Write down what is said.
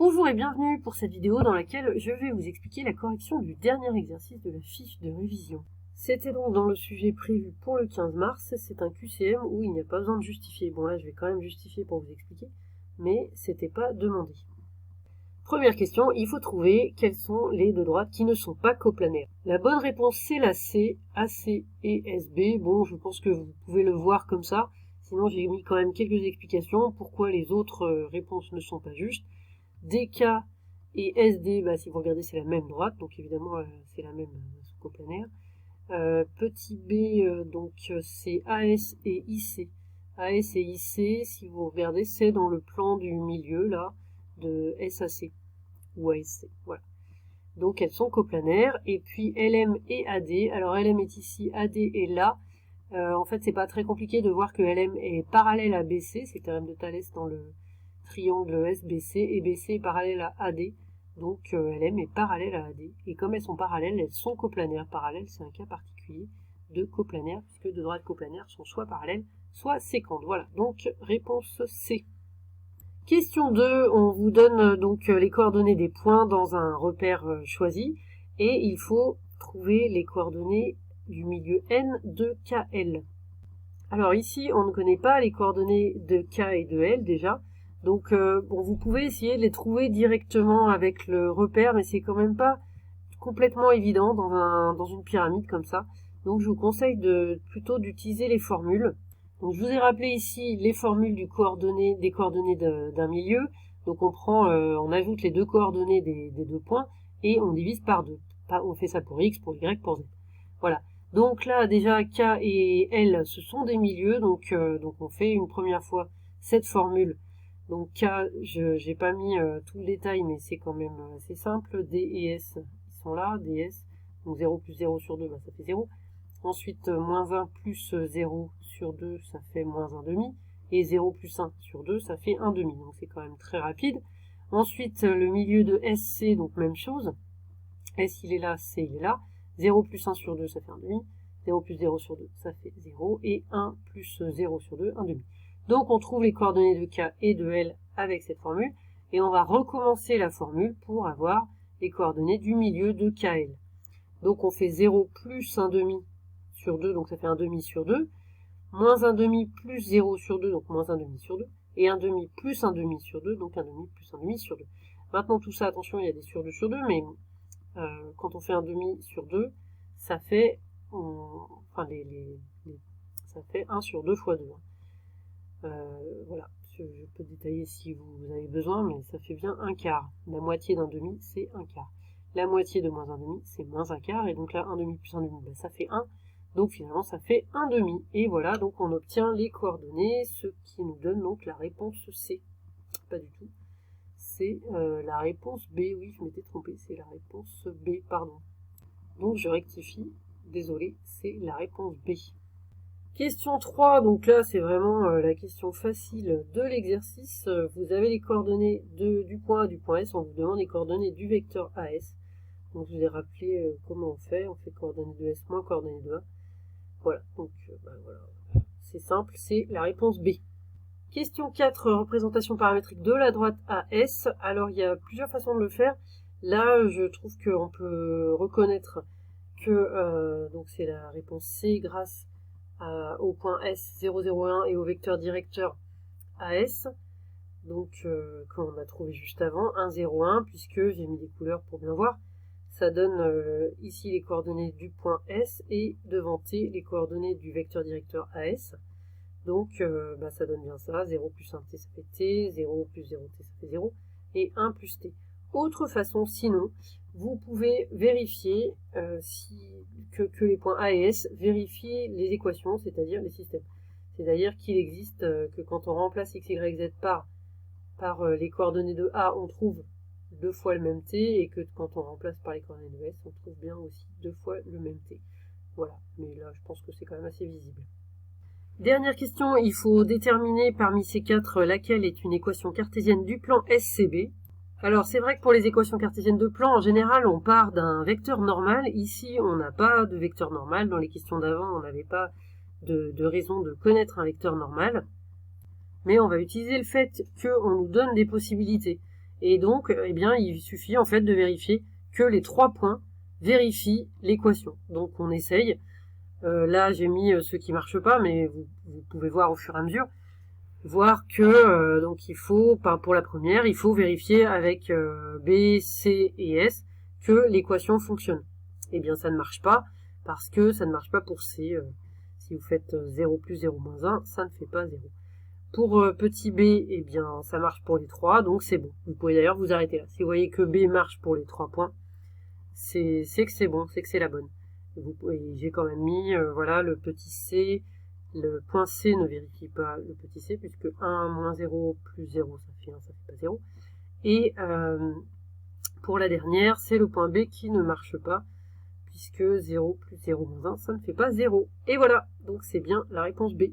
Bonjour et bienvenue pour cette vidéo dans laquelle je vais vous expliquer la correction du dernier exercice de la fiche de révision. C'était donc dans le sujet prévu pour le 15 mars, c'est un QCM où il n'y a pas besoin de justifier. Bon là je vais quand même justifier pour vous expliquer, mais c'était pas demandé. Première question, il faut trouver quelles sont les deux droites qui ne sont pas coplanaires. La bonne réponse c'est la C, AC et SB. Bon, je pense que vous pouvez le voir comme ça, sinon j'ai mis quand même quelques explications pourquoi les autres réponses ne sont pas justes. DK et SD, si vous regardez, c'est la même droite, donc évidemment c'est la même coplanaire. Petit b, donc c'est AS et IC. AS et IC, si vous regardez, c'est dans le plan du milieu là de SAC ou ASC. Voilà. Donc elles sont coplanaires. Et puis LM et AD. Alors LM est ici, AD est là. En fait, c'est pas très compliqué de voir que LM est parallèle à BC, c'est le théorème de Thalès dans le triangle SBC, et BC est parallèle à AD, donc LM est parallèle à AD, et comme elles sont parallèles, elles sont coplanaires. Parallèles, c'est un cas particulier de coplanaire, puisque deux droites coplanaires sont soit parallèles, soit sécantes. Voilà, donc réponse C. Question 2, on vous donne donc les coordonnées des points dans un repère choisi, et il faut trouver les coordonnées du milieu N de KL. Alors ici, on ne connaît pas les coordonnées de K et de L déjà, donc bon, vous pouvez essayer de les trouver directement avec le repère, mais c'est quand même pas complètement évident dans une pyramide comme ça. Donc je vous conseille plutôt d'utiliser les formules. Donc je vous ai rappelé ici les formules des coordonnées d'un milieu. Donc on ajoute les deux coordonnées des deux points et on divise par deux. On fait ça pour X, pour Y, pour Z. Voilà. Donc là déjà K et L ce sont des milieux, donc on fait une première fois cette formule. Donc K, j'ai pas mis tout le détail, mais c'est quand même assez simple. D et S, ils sont là, DS. Donc 0 plus 0 sur 2, ça fait 0. Ensuite, moins 1 plus 0 sur 2, ça fait moins 1 demi. Et 0 plus 1 sur 2, ça fait 1 demi. Donc c'est quand même très rapide. Ensuite, le milieu de SC, donc même chose. S, il est là, C, il est là. 0 plus 1 sur 2, ça fait 1 demi. 0 plus 0 sur 2, ça fait 0. Et 1 plus 0 sur 2, 1 demi. Donc on trouve les coordonnées de K et de L avec cette formule, et on va recommencer la formule pour avoir les coordonnées du milieu de KL. Donc on fait 0 plus 1 demi sur 2, donc ça fait 1 demi sur 2, moins 1 demi plus 0 sur 2, donc moins 1 demi sur 2, et 1 demi plus 1 demi sur 2, donc 1 demi plus 1 demi sur 2. Maintenant tout ça, attention, il y a des sur 2 sur 2, mais quand on fait 1 demi sur 2, ça fait, ça fait 1 sur 2 fois 2. Voilà, je peux détailler si vous avez besoin, mais ça fait bien un quart. La moitié d'un demi, c'est un quart. La moitié de moins un demi, c'est moins un quart, et donc là, 1 demi plus 1 demi, ça fait 1. Donc finalement, ça fait 1 demi. Et voilà, donc on obtient les coordonnées, ce qui nous donne donc la réponse C. Pas du tout. C'est la réponse B, oui, je m'étais trompé, c'est la réponse B, pardon. Donc je rectifie, désolé, c'est la réponse B. Question 3, donc là c'est vraiment la question facile de l'exercice. Vous avez les coordonnées du point A et du point S, on vous demande les coordonnées du vecteur AS. Donc je vous ai rappelé comment on fait coordonnées de S moins coordonnées de A. Voilà, donc voilà. C'est simple, c'est la réponse B. Question 4, représentation paramétrique de la droite AS. Alors il y a plusieurs façons de le faire. Là je trouve qu'on peut reconnaître que donc c'est la réponse C grâce au point S 001 et au vecteur directeur AS, donc qu'on a trouvé juste avant, 1, 0, 1, puisque j'ai mis des couleurs pour bien voir. Ça donne ici les coordonnées du point S et devant T les coordonnées du vecteur directeur AS. Donc ça donne bien ça, 0 plus 1T ça fait T, 0 plus 0T ça fait 0, et 1 plus T. Autre façon, sinon, vous pouvez vérifier que les points A et S vérifient les équations, c'est-à-dire les systèmes. C'est-à-dire qu'il existe que quand on remplace x, y, z par les coordonnées de A, on trouve 2 fois le même t, et que quand on remplace par les coordonnées de S, on trouve bien aussi 2 fois le même t. Voilà, mais là je pense que c'est quand même assez visible. Dernière question, il faut déterminer parmi ces quatre laquelle est une équation cartésienne du plan SCB. Alors c'est vrai que pour les équations cartésiennes de plan, en général on part d'un vecteur normal. Ici on n'a pas de vecteur normal, dans les questions d'avant on n'avait pas de raison de connaître un vecteur normal. Mais on va utiliser le fait qu'on nous donne des possibilités. Et donc, eh bien, il suffit en fait de vérifier que les 3 points vérifient l'équation. Donc on essaye. Là, j'ai mis ceux qui marchent pas, mais vous pouvez voir au fur et à mesure. Voir que, donc il faut, pour la première, il faut vérifier avec B, C et S que l'équation fonctionne. Eh bien, ça ne marche pas, parce que ça ne marche pas pour C. Si vous faites 0 plus 0 moins 1, ça ne fait pas 0. Pour petit b, eh bien, ça marche pour les 3, donc c'est bon. Vous pouvez d'ailleurs vous arrêter là. Si vous voyez que B marche pour les 3 points, c'est que c'est bon, c'est que c'est la bonne. J'ai quand même mis, voilà, le petit c, le point C ne vérifie pas le petit c, puisque 1 moins 0 plus 0, ça fait 1, ça fait pas 0. Et pour la dernière, c'est le point B qui ne marche pas, puisque 0 plus 0 moins 1, ça ne fait pas 0. Et voilà, donc c'est bien la réponse B.